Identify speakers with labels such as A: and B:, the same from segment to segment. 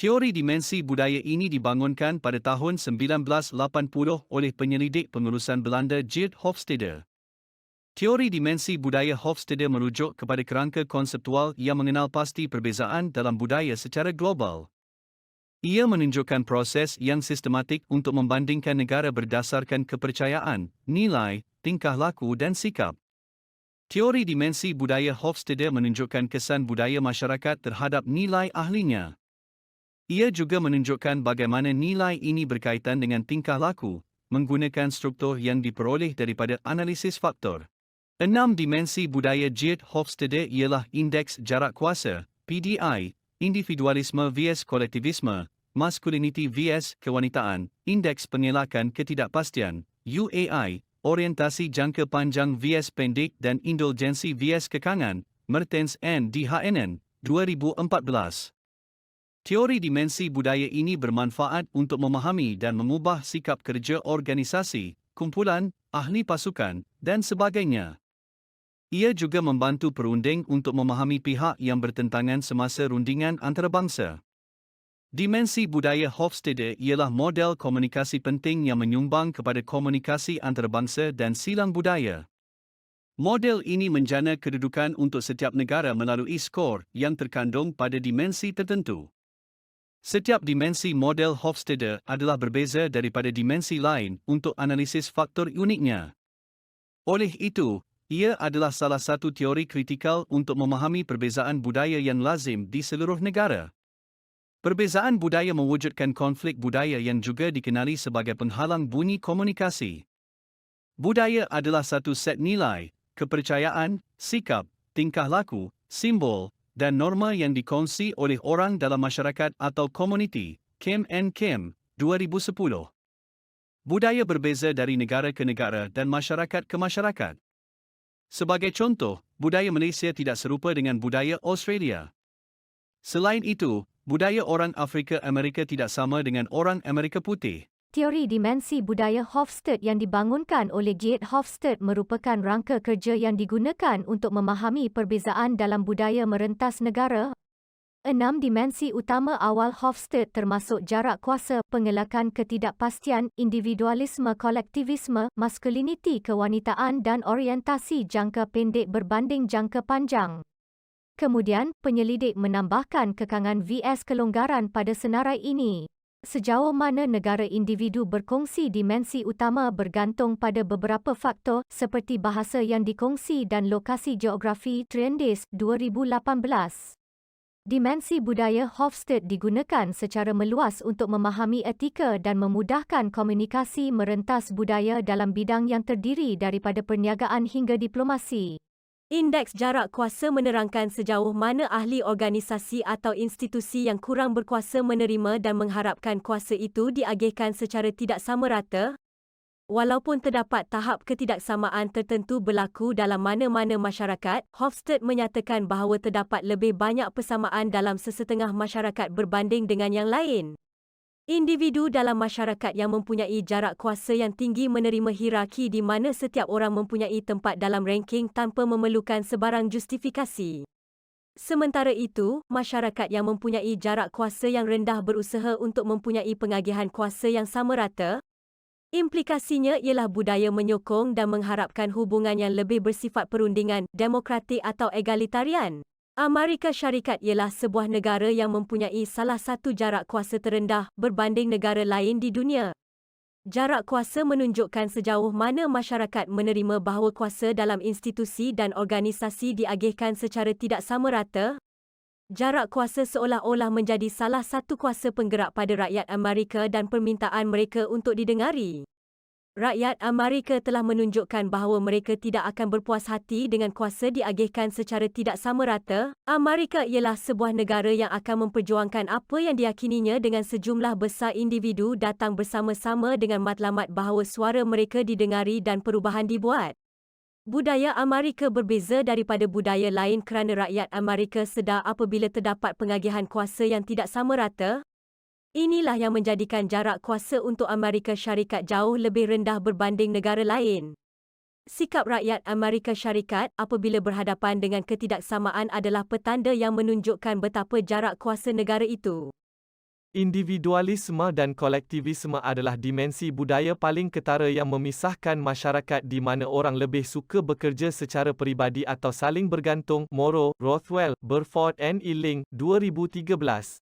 A: Teori dimensi budaya ini dibangunkan pada tahun 1980 oleh penyelidik pengurusan Belanda Geert Hofstede. Teori dimensi budaya Hofstede merujuk kepada kerangka konseptual yang mengenal pasti perbezaan dalam budaya secara global. Ia menunjukkan proses yang sistematik untuk membandingkan negara berdasarkan kepercayaan, nilai, tingkah laku dan sikap. Teori dimensi budaya Hofstede menunjukkan kesan budaya masyarakat terhadap nilai ahlinya. Ia juga menunjukkan bagaimana nilai ini berkaitan dengan tingkah laku, menggunakan struktur yang diperoleh daripada analisis faktor. 6 dimensi budaya Geert Hofstede ialah indeks jarak kuasa, PDI, individualisme vs kolektivisme, masculinity vs kewanitaan, indeks pengelakan ketidakpastian, UAI, orientasi jangka panjang vs pendek dan indulgensi vs kekangan, Mertens and DHNN, 2014. Teori dimensi budaya ini bermanfaat untuk memahami dan mengubah sikap kerja organisasi, kumpulan, ahli pasukan, dan sebagainya. Ia juga membantu perunding untuk memahami pihak yang bertentangan semasa rundingan antarabangsa. Dimensi budaya Hofstede ialah model komunikasi penting yang menyumbang kepada komunikasi antarabangsa dan silang budaya. Model ini menjana kedudukan untuk setiap negara melalui skor yang terkandung pada dimensi tertentu. Setiap dimensi model Hofstede adalah berbeza daripada dimensi lain untuk analisis faktor uniknya. Oleh itu, ia adalah salah satu teori kritikal untuk memahami perbezaan budaya yang lazim di seluruh negara. Perbezaan budaya mewujudkan konflik budaya yang juga dikenali sebagai penghalang bunyi komunikasi. Budaya adalah satu set nilai, kepercayaan, sikap, tingkah laku, simbol, dan norma yang dikongsi oleh orang dalam masyarakat atau komuniti, Kim and Kim, 2010. Budaya berbeza dari negara ke negara dan masyarakat ke masyarakat. Sebagai contoh, budaya Malaysia tidak serupa dengan budaya Australia. Selain itu, budaya orang Afrika Amerika tidak sama dengan orang Amerika Putih.
B: Teori dimensi budaya Hofstede yang dibangunkan oleh Geert Hofstede merupakan rangka kerja yang digunakan untuk memahami perbezaan dalam budaya merentas negara. 6 dimensi utama awal Hofstede termasuk jarak kuasa, pengelakan ketidakpastian, individualisme kolektivisme, masculinity kewanitaan dan orientasi jangka pendek berbanding jangka panjang. Kemudian, penyelidik menambahkan kekangan vs kelonggaran pada senarai ini. Sejauh mana negara individu berkongsi dimensi utama bergantung pada beberapa faktor seperti bahasa yang dikongsi dan lokasi geografi. Trendes, 2018. Dimensi budaya Hofstede digunakan secara meluas untuk memahami etika dan memudahkan komunikasi merentas budaya dalam bidang yang terdiri daripada perniagaan hingga diplomasi. Indeks jarak kuasa menerangkan sejauh mana ahli organisasi atau institusi yang kurang berkuasa menerima dan mengharapkan kuasa itu diagihkan secara tidak sama rata. Walaupun terdapat tahap ketidaksamaan tertentu berlaku dalam mana-mana masyarakat, Hofstede menyatakan bahawa terdapat lebih banyak persamaan dalam sesetengah masyarakat berbanding dengan yang lain. Individu dalam masyarakat yang mempunyai jarak kuasa yang tinggi menerima hierarki di mana setiap orang mempunyai tempat dalam ranking tanpa memerlukan sebarang justifikasi. Sementara itu, masyarakat yang mempunyai jarak kuasa yang rendah berusaha untuk mempunyai pengagihan kuasa yang sama rata. Implikasinya ialah budaya menyokong dan mengharapkan hubungan yang lebih bersifat perundingan, demokratik atau egalitarian. Amerika Syarikat ialah sebuah negara yang mempunyai salah satu jarak kuasa terendah berbanding negara lain di dunia. Jarak kuasa menunjukkan sejauh mana masyarakat menerima bahawa kuasa dalam institusi dan organisasi diagihkan secara tidak sama rata. Jarak kuasa seolah-olah menjadi salah satu kuasa penggerak pada rakyat Amerika dan permintaan mereka untuk didengari. Rakyat Amerika telah menunjukkan bahawa mereka tidak akan berpuas hati dengan kuasa diagihkan secara tidak sama rata. Amerika ialah sebuah negara yang akan memperjuangkan apa yang diyakininya dengan sejumlah besar individu datang bersama-sama dengan matlamat bahawa suara mereka didengari dan perubahan dibuat. Budaya Amerika berbeza daripada budaya lain kerana rakyat Amerika sedar apabila terdapat pengagihan kuasa yang tidak sama rata. Inilah yang menjadikan jarak kuasa untuk Amerika Syarikat jauh lebih rendah berbanding negara lain. Sikap rakyat Amerika Syarikat apabila berhadapan dengan ketidaksamaan adalah petanda yang menunjukkan betapa jarak kuasa negara itu.
C: Individualisme dan kolektivisme adalah dimensi budaya paling ketara yang memisahkan masyarakat di mana orang lebih suka bekerja secara peribadi atau saling bergantung. Morrow, Rothwell, Burford and Ealing, 2013.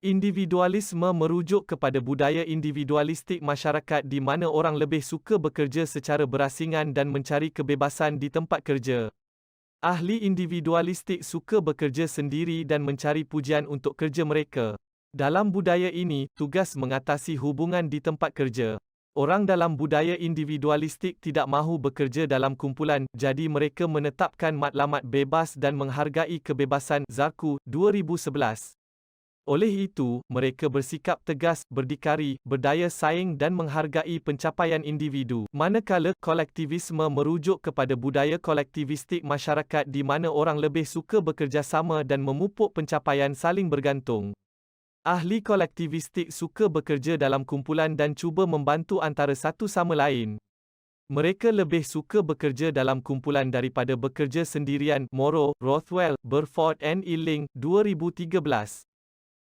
C: Individualisme merujuk kepada budaya individualistik masyarakat di mana orang lebih suka bekerja secara berasingan dan mencari kebebasan di tempat kerja. Ahli individualistik suka bekerja sendiri dan mencari pujian untuk kerja mereka. Dalam budaya ini, tugas mengatasi hubungan di tempat kerja. Orang dalam budaya individualistik tidak mahu bekerja dalam kumpulan, jadi mereka menetapkan matlamat bebas dan menghargai kebebasan. Zarku, 2011. Oleh itu, mereka bersikap tegas, berdikari, berdaya saing dan menghargai pencapaian individu. Manakala kolektivisme merujuk kepada budaya kolektivistik masyarakat di mana orang lebih suka bekerjasama dan memupuk pencapaian saling bergantung. Ahli kolektivistik suka bekerja dalam kumpulan dan cuba membantu antara satu sama lain. Mereka lebih suka bekerja dalam kumpulan daripada bekerja sendirian. Morrow, Rothwell, Burford and Ealing, 2013.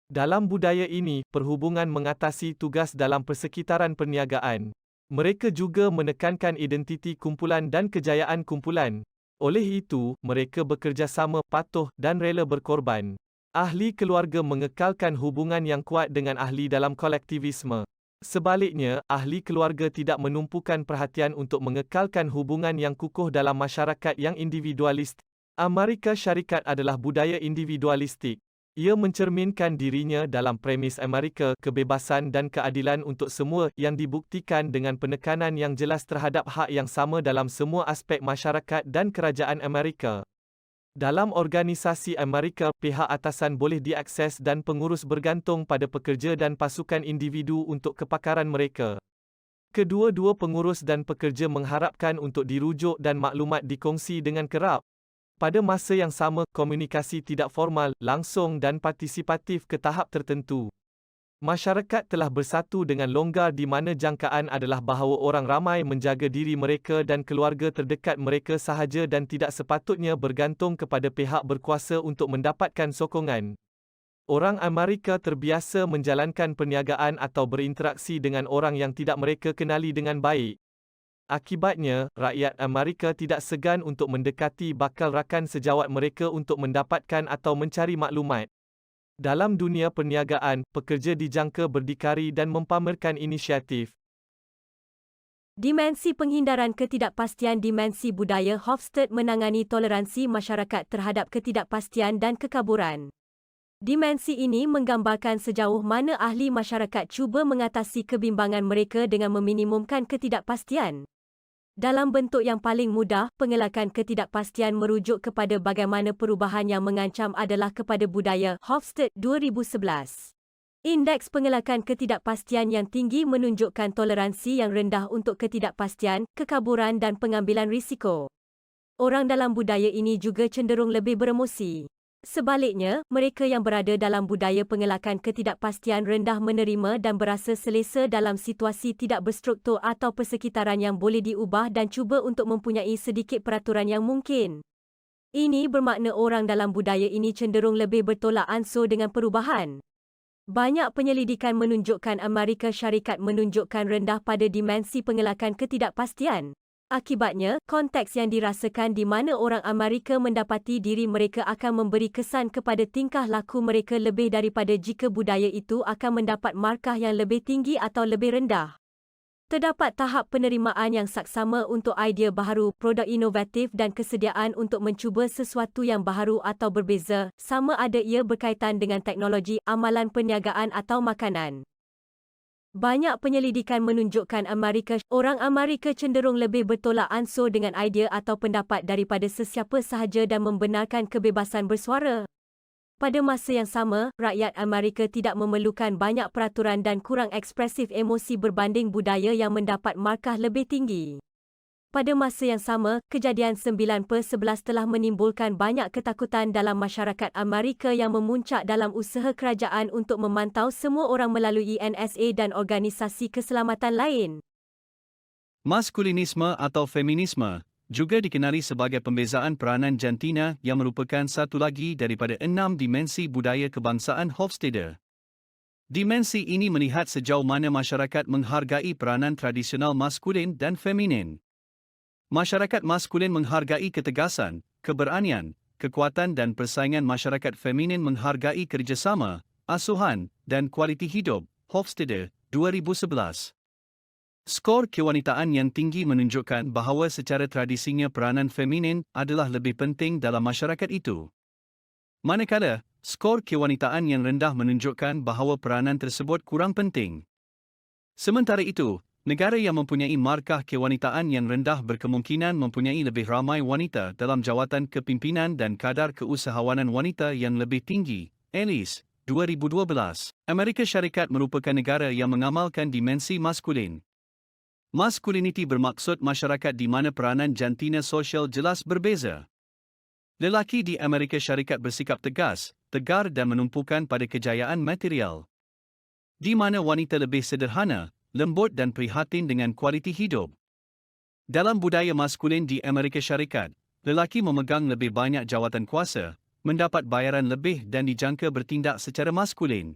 C: Dalam budaya ini, perhubungan mengatasi tugas dalam persekitaran perniagaan. Mereka juga menekankan identiti kumpulan dan kejayaan kumpulan. Oleh itu, mereka bekerjasama, patuh, dan rela berkorban. Ahli keluarga mengekalkan hubungan yang kuat dengan ahli dalam kolektivisme. Sebaliknya, ahli keluarga tidak menumpukan perhatian untuk mengekalkan hubungan yang kukuh dalam masyarakat yang individualis. Amerika Syarikat adalah budaya individualistik. Ia mencerminkan dirinya dalam premis Amerika, kebebasan dan keadilan untuk semua, yang dibuktikan dengan penekanan yang jelas terhadap hak yang sama dalam semua aspek masyarakat dan kerajaan Amerika. Dalam organisasi Amerika, pihak atasan boleh diakses dan pengurus bergantung pada pekerja dan pasukan individu untuk kepakaran mereka. Kedua-dua pengurus dan pekerja mengharapkan untuk dirujuk dan maklumat dikongsi dengan kerap. Pada masa yang sama, komunikasi tidak formal, langsung dan partisipatif ke tahap tertentu. Masyarakat telah bersatu dengan longgar di mana jangkaan adalah bahawa orang ramai menjaga diri mereka dan keluarga terdekat mereka sahaja dan tidak sepatutnya bergantung kepada pihak berkuasa untuk mendapatkan sokongan. Orang Amerika terbiasa menjalankan perniagaan atau berinteraksi dengan orang yang tidak mereka kenali dengan baik. Akibatnya, rakyat Amerika tidak segan untuk mendekati bakal rakan sejawat mereka untuk mendapatkan atau mencari maklumat. Dalam dunia perniagaan, pekerja dijangka berdikari dan mempamerkan inisiatif.
B: Dimensi penghindaran ketidakpastian. Dimensi budaya Hofstede menangani toleransi masyarakat terhadap ketidakpastian dan kekaburan. Dimensi ini menggambarkan sejauh mana ahli masyarakat cuba mengatasi kebimbangan mereka dengan meminimumkan ketidakpastian. Dalam bentuk yang paling mudah, pengelakan ketidakpastian merujuk kepada bagaimana perubahan yang mengancam adalah kepada budaya. Hofstede, 2011. Indeks pengelakan ketidakpastian yang tinggi menunjukkan toleransi yang rendah untuk ketidakpastian, kekaburan dan pengambilan risiko. Orang dalam budaya ini juga cenderung lebih beremosi. Sebaliknya, mereka yang berada dalam budaya pengelakan ketidakpastian rendah menerima dan berasa selesa dalam situasi tidak berstruktur atau persekitaran yang boleh diubah dan cuba untuk mempunyai sedikit peraturan yang mungkin. Ini bermakna orang dalam budaya ini cenderung lebih bertolak ansur dengan perubahan. Banyak penyelidikan menunjukkan Amerika Syarikat menunjukkan rendah pada dimensi pengelakan ketidakpastian. Akibatnya, konteks yang dirasakan di mana orang Amerika mendapati diri mereka akan memberi kesan kepada tingkah laku mereka lebih daripada jika budaya itu akan mendapat markah yang lebih tinggi atau lebih rendah. Terdapat tahap penerimaan yang saksama untuk idea baharu, produk inovatif dan kesediaan untuk mencuba sesuatu yang baharu atau berbeza, sama ada ia berkaitan dengan teknologi, amalan perniagaan atau makanan. Banyak penyelidikan menunjukkan orang Amerika cenderung lebih bertolak ansur dengan idea atau pendapat daripada sesiapa sahaja dan membenarkan kebebasan bersuara. Pada masa yang sama, rakyat Amerika tidak memerlukan banyak peraturan dan kurang ekspresif emosi berbanding budaya yang mendapat markah lebih tinggi. Pada masa yang sama, kejadian 9/11 telah menimbulkan banyak ketakutan dalam masyarakat Amerika yang memuncak dalam usaha kerajaan untuk memantau semua orang melalui NSA dan organisasi keselamatan lain.
A: Maskulinisme atau feminisme juga dikenali sebagai pembezaan peranan jantina yang merupakan satu lagi daripada 6 dimensi budaya kebangsaan Hofstede. Dimensi ini melihat sejauh mana masyarakat menghargai peranan tradisional maskulin dan feminin. Masyarakat maskulin menghargai ketegasan, keberanian, kekuatan dan persaingan. Masyarakat feminin menghargai kerjasama, asuhan, dan kualiti hidup. Hofstede, 2011. Skor kewanitaan yang tinggi menunjukkan bahawa secara tradisinya peranan feminin adalah lebih penting dalam masyarakat itu. Manakala, skor kewanitaan yang rendah menunjukkan bahawa peranan tersebut kurang penting. Sementara itu, negara yang mempunyai markah kewanitaan yang rendah berkemungkinan mempunyai lebih ramai wanita dalam jawatan kepimpinan dan kadar keusahawanan wanita yang lebih tinggi. Ellis, 2012. Amerika Syarikat merupakan negara yang mengamalkan dimensi maskulin. Maskuliniti bermaksud masyarakat di mana peranan jantina sosial jelas berbeza. Lelaki di Amerika Syarikat bersikap tegas, tegar dan menumpukan pada kejayaan material. Di mana wanita lebih sederhana, lembut dan prihatin dengan kualiti hidup. Dalam budaya maskulin di Amerika Syarikat, lelaki memegang lebih banyak jawatan kuasa, mendapat bayaran lebih dan dijangka bertindak secara maskulin.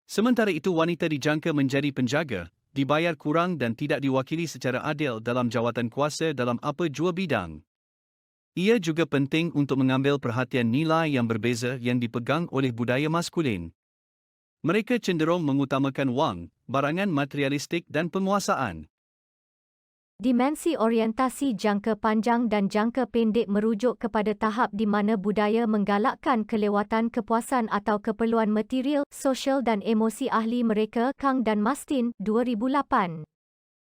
A: Sementara itu wanita dijangka menjadi penjaga, dibayar kurang dan tidak diwakili secara adil dalam jawatan kuasa dalam apa jua bidang. Ia juga penting untuk mengambil perhatian nilai yang berbeza yang dipegang oleh budaya maskulin. Mereka cenderung mengutamakan wang, barangan materialistik dan penguasaan.
B: Dimensi orientasi jangka panjang dan jangka pendek merujuk kepada tahap di mana budaya menggalakkan kelewatan kepuasan atau keperluan material, sosial dan emosi ahli mereka. Kang dan Mastin, 2008.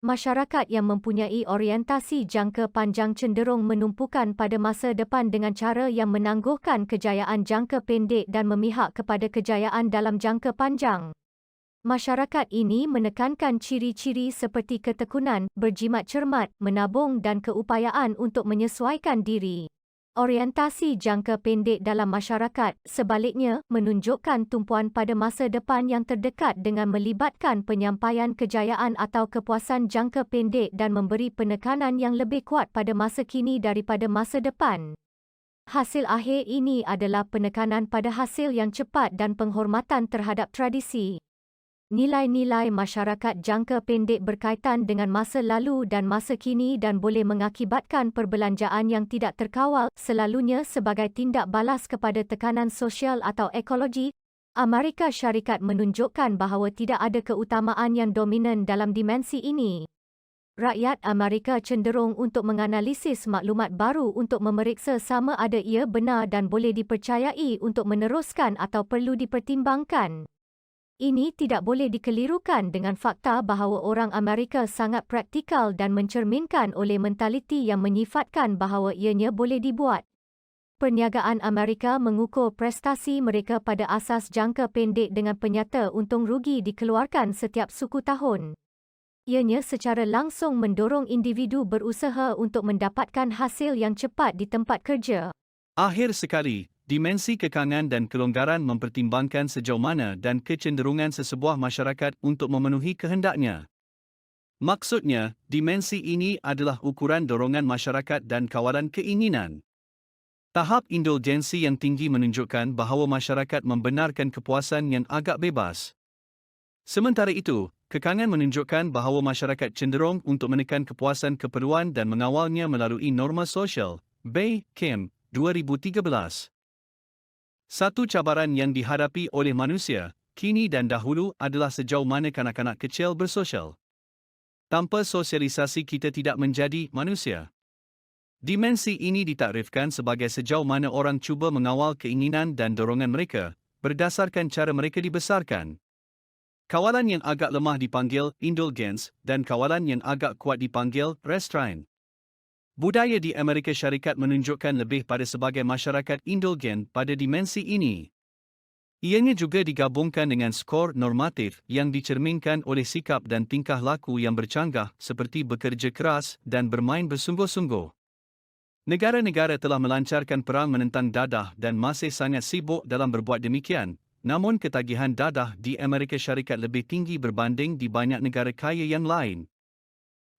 B: Masyarakat yang mempunyai orientasi jangka panjang cenderung menumpukan pada masa depan dengan cara yang menangguhkan kejayaan jangka pendek dan memihak kepada kejayaan dalam jangka panjang. Masyarakat ini menekankan ciri-ciri seperti ketekunan, berjimat cermat, menabung dan keupayaan untuk menyesuaikan diri. Orientasi jangka pendek dalam masyarakat, sebaliknya, menunjukkan tumpuan pada masa depan yang terdekat dengan melibatkan penyampaian kejayaan atau kepuasan jangka pendek dan memberi penekanan yang lebih kuat pada masa kini daripada masa depan. Hasil akhir ini adalah penekanan pada hasil yang cepat dan penghormatan terhadap tradisi. Nilai-nilai masyarakat jangka pendek berkaitan dengan masa lalu dan masa kini dan boleh mengakibatkan perbelanjaan yang tidak terkawal, selalunya sebagai tindak balas kepada tekanan sosial atau ekologi. Amerika Syarikat menunjukkan bahawa tidak ada keutamaan yang dominan dalam dimensi ini. Rakyat Amerika cenderung untuk menganalisis maklumat baru untuk memeriksa sama ada ia benar dan boleh dipercayai untuk meneruskan atau perlu dipertimbangkan. Ini tidak boleh dikelirukan dengan fakta bahawa orang Amerika sangat praktikal dan mencerminkan oleh mentaliti yang menyifatkan bahawa ianya boleh dibuat. Perniagaan Amerika mengukur prestasi mereka pada asas jangka pendek dengan penyata untung rugi dikeluarkan setiap suku tahun. Ianya secara langsung mendorong individu berusaha untuk mendapatkan hasil yang cepat di tempat kerja.
A: Akhir sekali, dimensi kekangan dan kelonggaran mempertimbangkan sejauh mana dan kecenderungan sesebuah masyarakat untuk memenuhi kehendaknya. Maksudnya, dimensi ini adalah ukuran dorongan masyarakat dan kawalan keinginan. Tahap indulgensi yang tinggi menunjukkan bahawa masyarakat membenarkan kepuasan yang agak bebas. Sementara itu, kekangan menunjukkan bahawa masyarakat cenderung untuk menekan kepuasan keperluan dan mengawalnya melalui norma sosial. Bay, Kim, 2013. Satu cabaran yang dihadapi oleh manusia, kini dan dahulu adalah sejauh mana kanak-kanak kecil bersosial. Tanpa sosialisasi kita tidak menjadi manusia. Dimensi ini ditakrifkan sebagai sejauh mana orang cuba mengawal keinginan dan dorongan mereka, berdasarkan cara mereka dibesarkan. Kawalan yang agak lemah dipanggil indulgence dan kawalan yang agak kuat dipanggil restraint. Budaya di Amerika Syarikat menunjukkan lebih pada sebagai masyarakat indulgen pada dimensi ini. Ianya juga digabungkan dengan skor normatif yang dicerminkan oleh sikap dan tingkah laku yang bercanggah seperti bekerja keras dan bermain bersungguh-sungguh. Negara-negara telah melancarkan perang menentang dadah dan masih sangat sibuk dalam berbuat demikian, namun ketagihan dadah di Amerika Syarikat lebih tinggi berbanding di banyak negara kaya yang lain.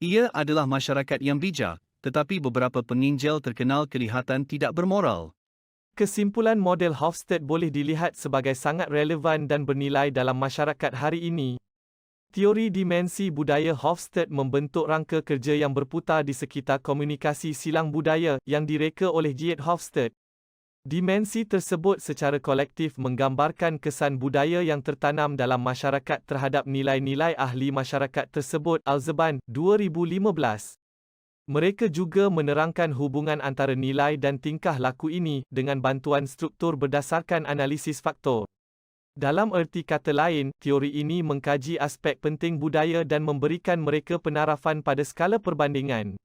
A: Ia adalah masyarakat yang bijak, tetapi beberapa penginjil terkenal kelihatan tidak bermoral.
C: Kesimpulan model Hofstede boleh dilihat sebagai sangat relevan dan bernilai dalam masyarakat hari ini. Teori dimensi budaya Hofstede membentuk rangka kerja yang berputar di sekitar komunikasi silang budaya yang direka oleh G. Hofstede. Dimensi tersebut secara kolektif menggambarkan kesan budaya yang tertanam dalam masyarakat terhadap nilai-nilai ahli masyarakat tersebut. Alzeban, 2015. Mereka juga menerangkan hubungan antara nilai dan tingkah laku ini dengan bantuan struktur berdasarkan analisis faktor. Dalam erti kata lain, teori ini mengkaji aspek penting budaya dan memberikan mereka penarafan pada skala perbandingan.